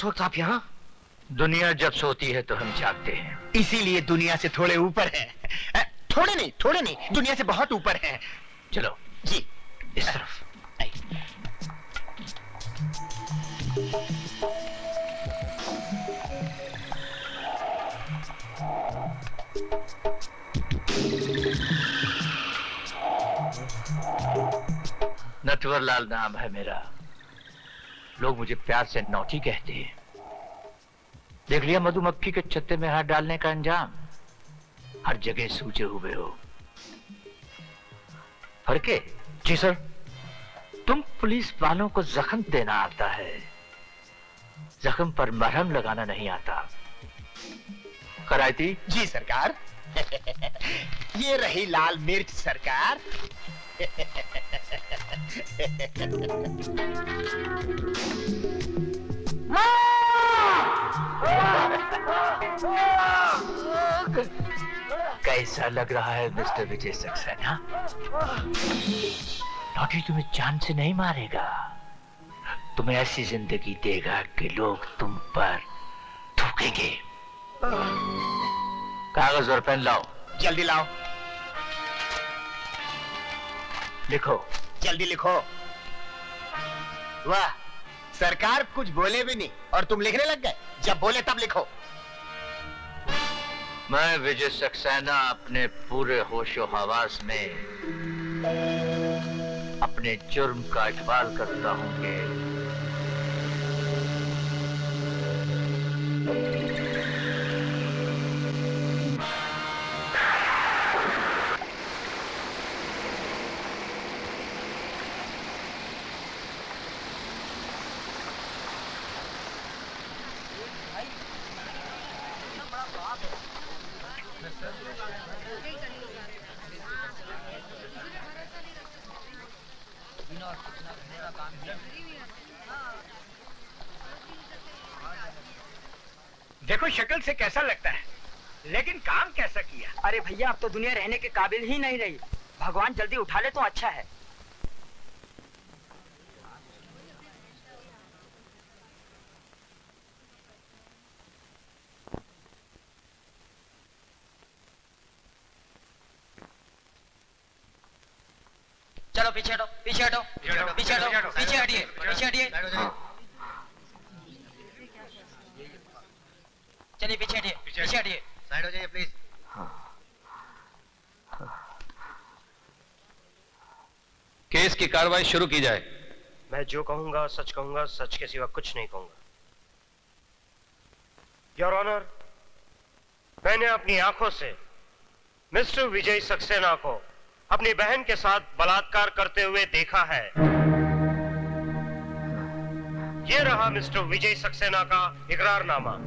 इस वक्त आप यहाँ? दुनिया जब सोती है तो हम जागते हैं। इसीलिए दुनिया से थोड़े ऊपर है। थोड़े नहीं, दुनिया से बहुत ऊपर है। चलो जी, इस तरफ। नटवरलाल नाम है मेरा। लोग मुझे प्यार से नौटी कहते हैं। देख लिया मधुमक्खी के छत्ते में हाथ डालने का अंजाम। हर जगह सूझे हुए हो। फरके? जी सर। तुम पुलिस वालों को जख्म देना आता है, जख्म पर मरहम लगाना नहीं आता। करायती? जी सरकार। ये रही लाल मिर्च सरकार। कैसा लग रहा है मिस्टर विजय सक्सेना? नौटी तुम्हें जान से नहीं मारेगा, तुम्हें ऐसी जिंदगी देगा कि लोग तुम पर थूकेंगे। कागज और पेन लाओ। जल्दी लाओ। लिखो। जल्दी लिखो। वाह, सरकार कुछ बोले भी नहीं और तुम लिखने लग गए। जब बोले तब लिखो। मैं विजय सक्सेना अपने पूरे होशो हवास में अपने जुर्म का इकबाल करता हूं कि देखो शक्ल से कैसा लगता है, लेकिन काम कैसा किया। अरे भैया, अब तो दुनिया रहने के काबिल ही नहीं रही। भगवान जल्दी उठा ले तो अच्छा है। चलो पीछे हटो, पीछे हटो, पीछे हटो, पीछे हटिए, पीछे हटिए। चलिए पीछे हटिए, पीछे हटिए। साइड हो जाइए प्लीज। केस की कार्रवाई शुरू की जाए। मैं जो कहूंगा सच कहूंगा, सच के सिवा कुछ नहीं कहूंगा। योर ऑनर, मैंने अपनी आंखों से मिस्टर विजय सक्सेना को अपनी बहन के साथ बलात्कार करते हुए देखा है। ये रहा मिस्टर विजय सक्सेना का इकरारनामा।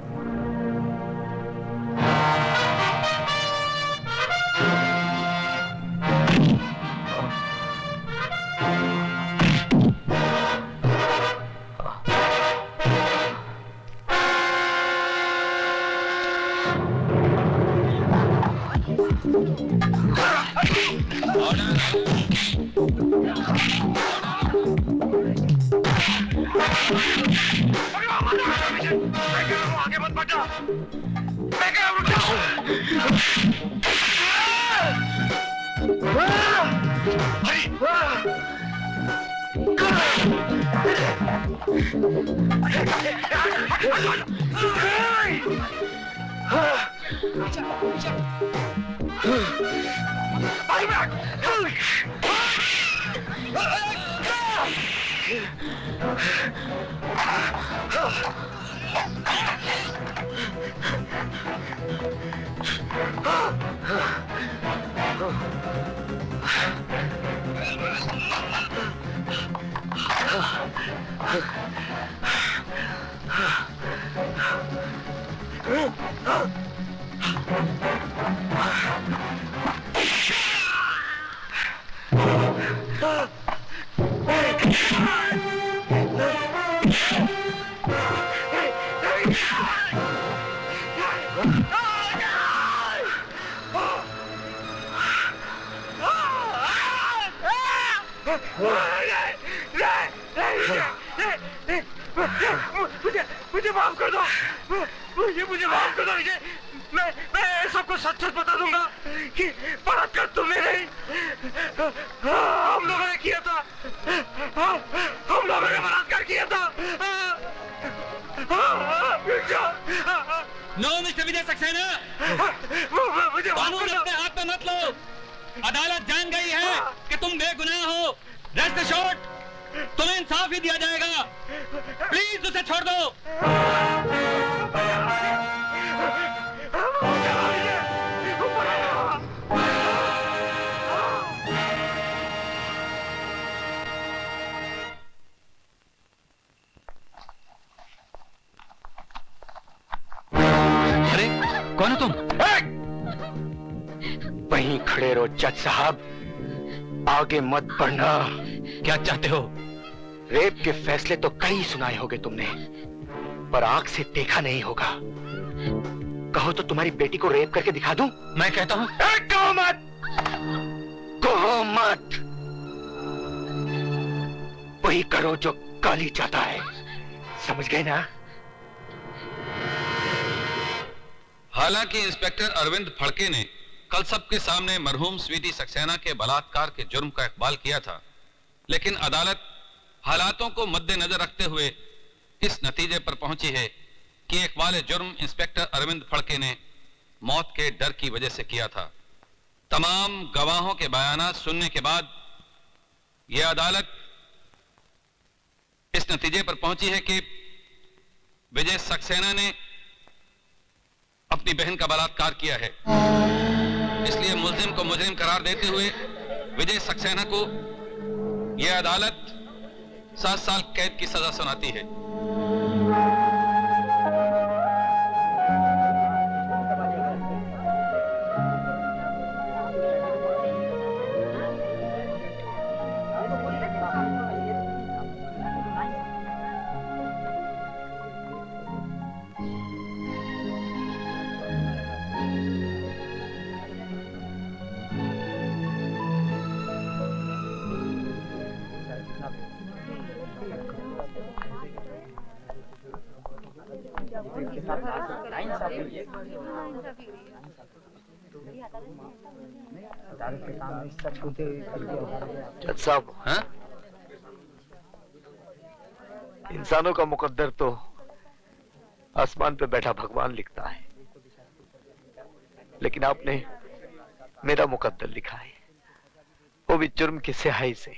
आगे मत बढ़ो। मैं क्या मुझे माफ कर दो, मुझे माफ कर दो विजय। मैं सबको सच सच बता दूंगा कि बलात्कार तुमने नहीं, हम लोगों ने किया था, हम लोगों ने बलात्कार किया था। नो मिस्टर विजय सक्सेना, मुझे माफ कानून कर दो। अपने हाथ में मत लो। अदालत जान गई है कि तुम बेगुनाह हो। रेस्ट एश्योर्ड, तुम्हें इंसाफ ही दिया जाएगा। प्लीज उसे छोड़ दो। अरे कौन हो तुम? वहीं खड़े रहो जज साहब, आगे मत बढ़ना। क्या चाहते हो? रेप के फैसले तो कई सुनाए होंगे तुमने, पर आंख से देखा नहीं होगा। कहो तो तुम्हारी बेटी को रेप करके दिखा दूं? मैं कहता हूँ कहो मत, कहो मत। वही करो जो काली चाहता है, समझ गए ना? हालांकि इंस्पेक्टर अरविंद फड़के ने कल सबके सामने मरहूम स्वीटी सक्सेना के बलात्कार के जुर्म का इकबाल किया था, लेकिन अदालत हालातों को मद्देनजर रखते हुए इस नतीजे पर पहुंची है कि इकबाल जुर्म इंस्पेक्टर अरविंद फड़के ने मौत के डर की वजह से किया था। तमाम गवाहों के बयानात सुनने के बाद यह अदालत इस नतीजे पर पहुंची है कि विजय सक्सेना ने अपनी बहन का बलात्कार किया है। इसलिए मुल्जिम को मुजरिम करार देते हुए विजय सक्सेना को यह अदालत 7 साल कैद की सजा सुनाती है। जज साहब, हाँ? इंसानों का मुकद्दर तो आसमान पे बैठा भगवान लिखता है, लेकिन आपने मेरा मुकद्दर लिखा है, वो भी जुर्म की स्याही से।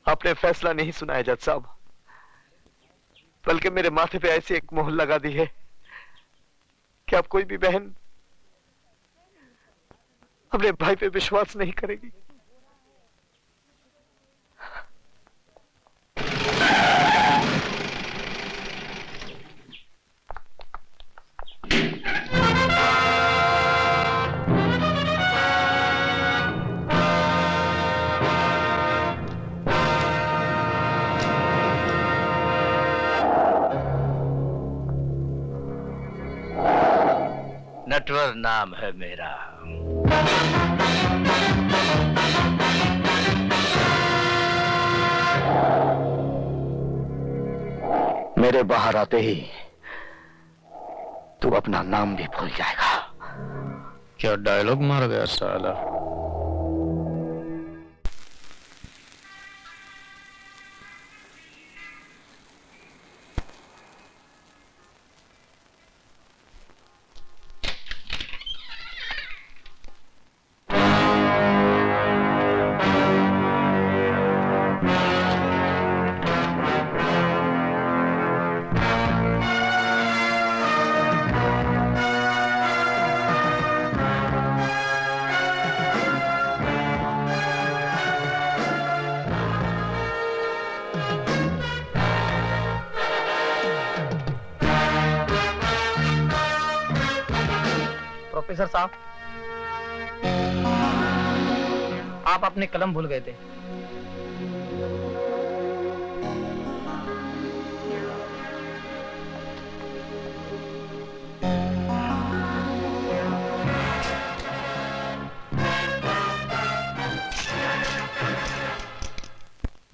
आपने फैसला नहीं सुनाया जज साहब, बल्कि मेरे माथे पे ऐसी एक मोहर लगा दी है कि अब कोई भी बहन अपने भाई पे विश्वास नहीं करेगी। नटवर नाम है मेरा। मेरे बाहर आते ही तू अपना नाम भी भूल जाएगा। क्या डायलॉग मार गया साला। प्रोफेसर साहब, आप अपने कलम भूल गए थे।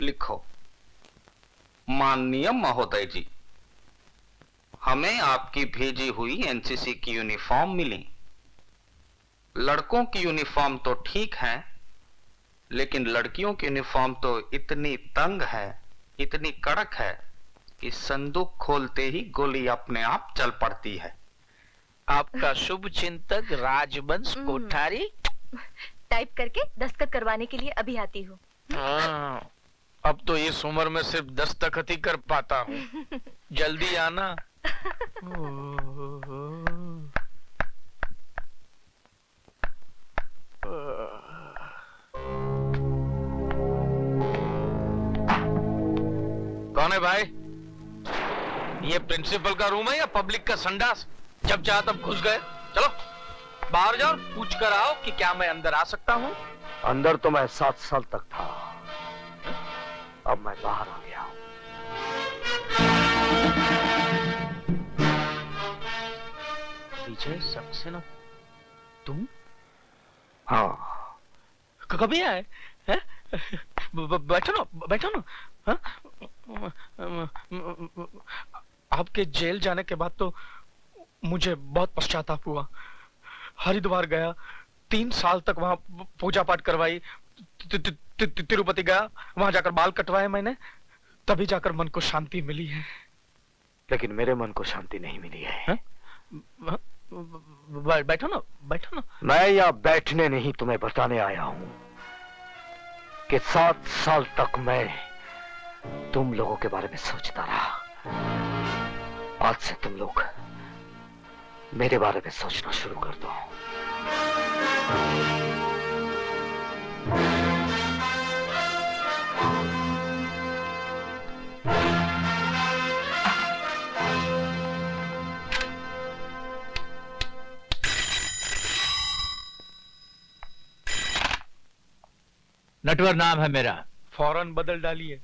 लिखो, माननीय महोदय जी, हमें आपकी भेजी हुई एनसीसी की यूनिफॉर्म मिली। लड़कों की यूनिफॉर्म तो ठीक है, लेकिन लड़कियों की यूनिफॉर्म तो इतनी तंग है, इतनी कड़क है कि संदूक खोलते ही गोली अपने आप चल पड़ती है। आपका शुभ चिंतक राजवंश कोठारी। टाइप करके दस्तखत करवाने के लिए अभी आती हूँ। हाँ, अब तो इस उम्र में सिर्फ दस्तखत ही कर पाता हूँ। जल्दी आना। कौन है भाई? ये प्रिंसिपल का रूम है या पब्लिक का संडास? जब चाह तब घुस गए। चलो बाहर जाओ, पूछ कर आओ कि क्या मैं अंदर आ सकता हूँ। अंदर तो मैं 7 साल तक था, अब मैं बाहर आ गया हूँ। विजय सक्सेना, तुम? हाँ। कभी आए? बैठो ना, बैठो ना। हाँ? आपके जेल जाने के बाद तो मुझे बहुत पश्चाताप हुआ। हरिद्वार गया, 3 साल तक वहां पूजा पाठ करवाई। तिरुपति गया, वहां जाकर बाल कटवाए मैंने, तभी जाकर मन को शांति मिली है। लेकिन मेरे मन को शांति नहीं मिली है। बैठो ना, बैठो ना। मैं यहाँ बैठने नहीं, तुम्हें बताने आया हूँ कि 7 साल तक मैं तुम लोगों के बारे में सोचता रहा। आज से तुम लोग मेरे बारे में सोचना शुरू कर दो। नटवर नाम है मेरा। फौरन बदल डालिए,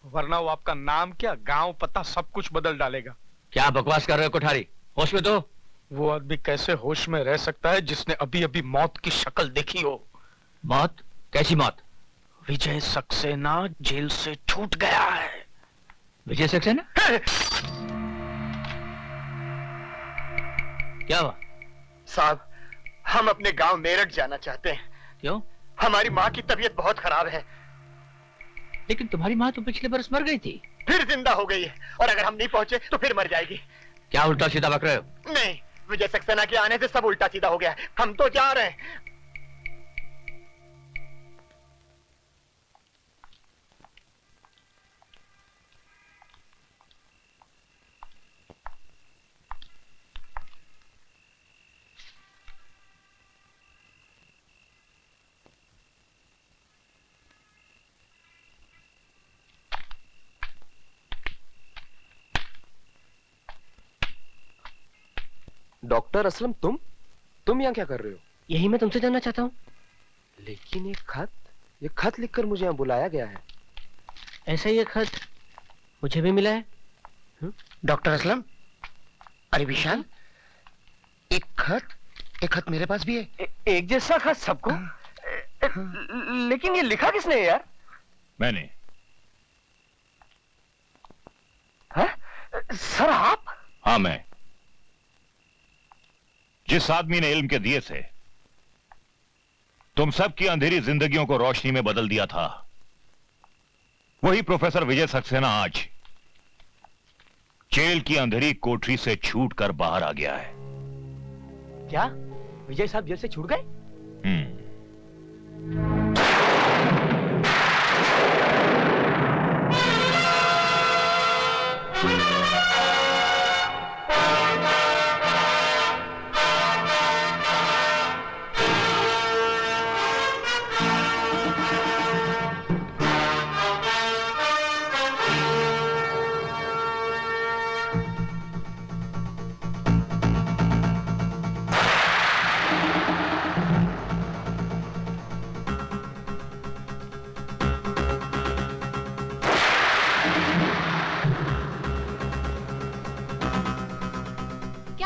वरना वो आपका नाम क्या, गांव पता सब कुछ बदल डालेगा। क्या बकवास कर रहे हो कोठारी? होश में तो। वो आदमी कैसे होश में रह सकता है जिसने अभी अभी मौत की शक्ल देखी हो? मौत? कैसी मौत? विजय सक्सेना जेल से छूट गया है। विजय सक्सेना? क्या हुआ? साहब, हम अपने गांव मेरठ जाना चाहते हैं। क्यों? हमारी माँ की तबीयत बहुत खराब है। लेकिन तुम्हारी माँ तो पिछले बरस मर गई थी। फिर जिंदा हो गई है, और अगर हम नहीं पहुंचे तो फिर मर जाएगी। क्या उल्टा सीधा बक रहे हो? नहीं, विजय सक्सेना के आने से सब उल्टा सीधा हो गया है। हम तो जा रहे हैं। डॉक्टर असलम, तुम यहाँ क्या कर रहे हो? यही मैं तुमसे जानना चाहता हूँ। लेकिन ये खत लिखकर मुझे यहाँ बुलाया गया है। ऐसा ही एक खत मुझे भी मिला है। डॉक्टर असलम, अरे विशाल, एक खत मेरे पास भी है। एक जैसा खत सबको? लेकिन ये लिखा किसने है यार? मैंने। सर आप? हाँ मैं। जिस आदमी ने इल्म के दिए से तुम सब की अंधेरी जिंदगियों को रोशनी में बदल दिया था, वही प्रोफेसर विजय सक्सेना आज जेल की अंधेरी कोठरी से छूटकर बाहर आ गया है। क्या विजय साहब जेल से छूट गए?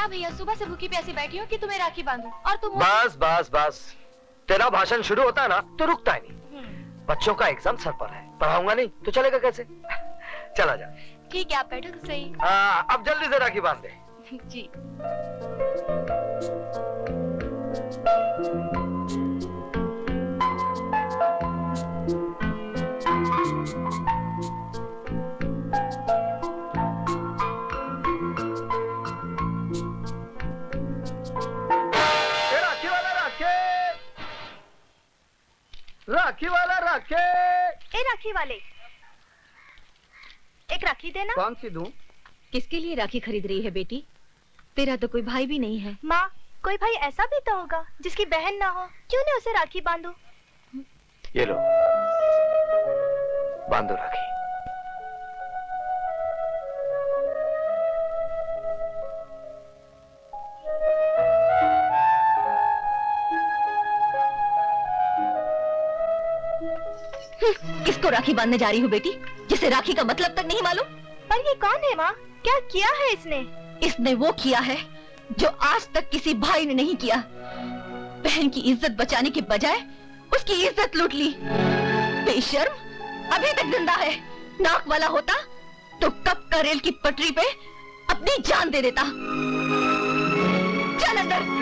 भैया, सुबह से भूखी प्यासी बैठी हूँ कि तुम्हें राखी बांधूं, और तुम बस बस बस, तेरा भाषण शुरू होता है ना तो रुकता ही नहीं। बच्चों का एग्जाम सर पर है, पढ़ाऊंगा नहीं तो चलेगा कैसे? चला जा। ठीक है, आप बैठो तो सही। अब जल्दी से राखी बांध दे। जी। राखी वाला राखे। ए राखी वाले, एक राखी देना। कौन सी दूं? किसके लिए राखी खरीद रही है बेटी? तेरा तो कोई भाई भी नहीं है। माँ, कोई भाई ऐसा भी तो होगा जिसकी बहन ना हो, क्यों नहीं उसे राखी बांधो? ये लो, बांधो राखी। किसको राखी बांधने जा रही हो बेटी, जिसे राखी का मतलब तक नहीं मालूम? पर ये कौन है माँ? क्या किया है इसने? इसने वो किया है जो आज तक किसी भाई ने नहीं किया। बहन की इज्जत बचाने के बजाय उसकी इज्जत लूट ली। बेशर्म, अभी तक जिंदा है। नाक वाला होता तो कब का रेल की पटरी पे अपनी जान दे देता। चल अंदर।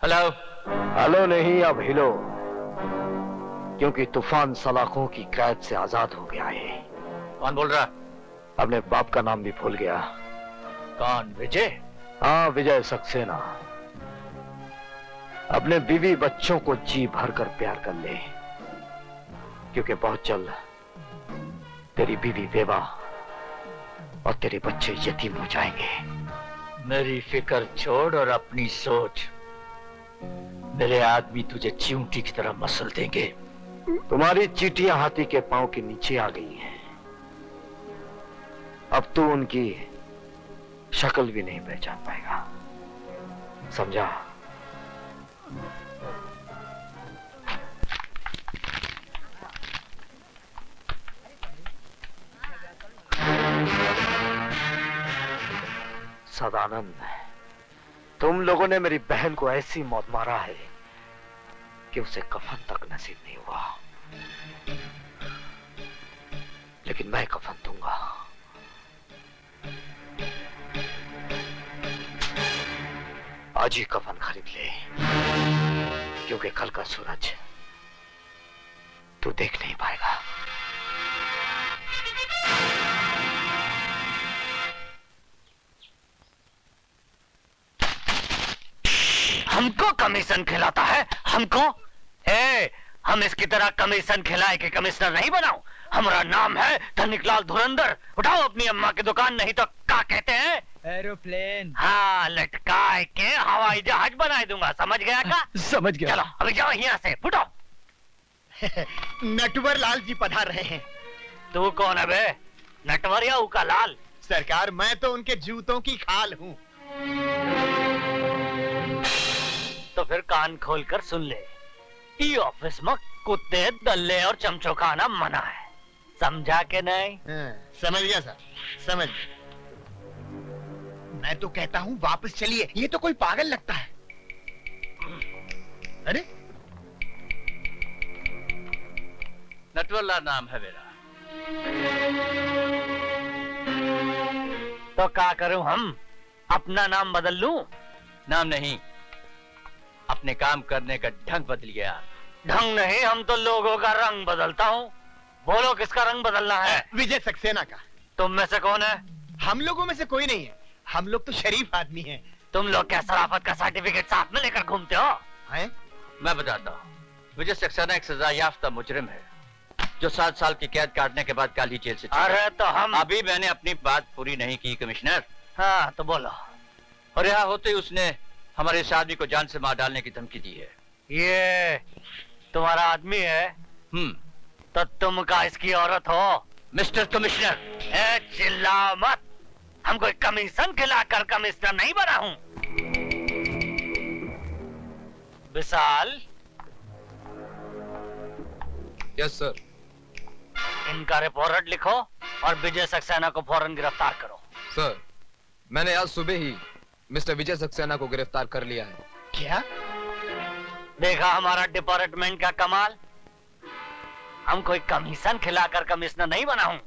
हेलो। हेलो नहीं, अब हिलो, क्योंकि तूफान सलाखों की कैद से आजाद हो गया है। कौन बोल रहा? अपने बाप का नाम भी भूल गया। कौन? विजय? हाँ, विजय सक्सेना। अपने बीवी बच्चों को जी भर कर प्यार कर ले, क्योंकि बहुत जल्द तेरी बीवी बेवा और तेरे बच्चे यतीम हो जाएंगे। मेरी फिक्र छोड़ और अपनी सोच। मेरे आदमी तुझे चिमटी की तरह मसल देंगे। तुम्हारी चींटियां हाथी के पांव के नीचे आ गई हैं। अब तू उनकी शक्ल भी नहीं पहचान पाएगा, समझा? सदानंद, तुम लोगों ने मेरी बहन को ऐसी मौत मारा है कि उसे कफन तक नसीब नहीं हुआ, लेकिन मैं कफन दूंगा। आज ही कफन खरीद ले, क्योंकि कल का सूरज तू देख नहीं पाएगा। हमको कमीशन खिलाता है? हमको? हम इसकी तरह कमीशन खिलाए के कमिश्नर नहीं बनाओ। हमारा नाम है धनिकलाल धुरंधर। उठाओ अपनी अम्मा की दुकान, नहीं तो क्या कहते हैं? एरोप्लेन। हाँ, लटकाए के हवाई जहाज बना दूंगा। समझ गया का? समझ गया। चलो अभी जाओ यहाँ से, फुटो। नटवर लाल जी पधार रहे हैं। तू कौन है बे? नटवर या उका लाल? सरकार, मैं तो उनके जूतों की खाल हूँ। तो फिर कान खोल कर सुन ले, ई ऑफिस में कुत्ते, दल्ले और चमचो खाना मना है। समझा के नहीं? समझ गया सर, समझ गया। मैं तो कहता हूँ वापस चलिए, ये तो कोई पागल लगता है। अरे नटवरलाल नाम है मेरा। तो क्या करूं हम? अपना नाम बदल लूं? नाम नहीं, अपने काम करने का ढंग बदल गया। ढंग नहीं, हम तो लोगों का रंग बदलता हूँ। बोलो किसका रंग बदलना है? विजय सक्सेना का। तुम में से कौन है? हम लोगों में से कोई नहीं है, हम लोग तो शरीफ आदमी हैं। तुम लोग क्या शराफत का सर्टिफिकेट साथ में लेकर घूमते हो? हैं? मैं बताता हूँ, विजय सक्सेना एक सजा याफ्ता मुजरिम है जो 7 साल की कैद काटने के बाद कल ही जेल से छूटा। अरे तो हम अभी मैंने अपनी बात पूरी नहीं की कमिश्नर। हाँ तो बोलो। और यहाँ होते ही उसने हमारे इस आदमी को जान से मार डालने की धमकी दी है। ये तुम्हारा आदमी है? तो तुम का इसकी औरत हो? मिस्टर कमिश्नर, चिल्ला मत। हम कोई कमीशन खिलाकर कमिश्नर नहीं बना हूँ। विशाल। Yes sir. इनका रिपोर्ट लिखो और विजय सक्सेना को फौरन गिरफ्तार करो। सर, मैंने आज सुबह ही मिस्टर विजय सक्सेना को गिरफ्तार कर लिया है। क्या? देखा हमारा डिपार्टमेंट का कमाल। हम कोई कमीशन खिलाकर कमिश्नर नहीं बना हूँ।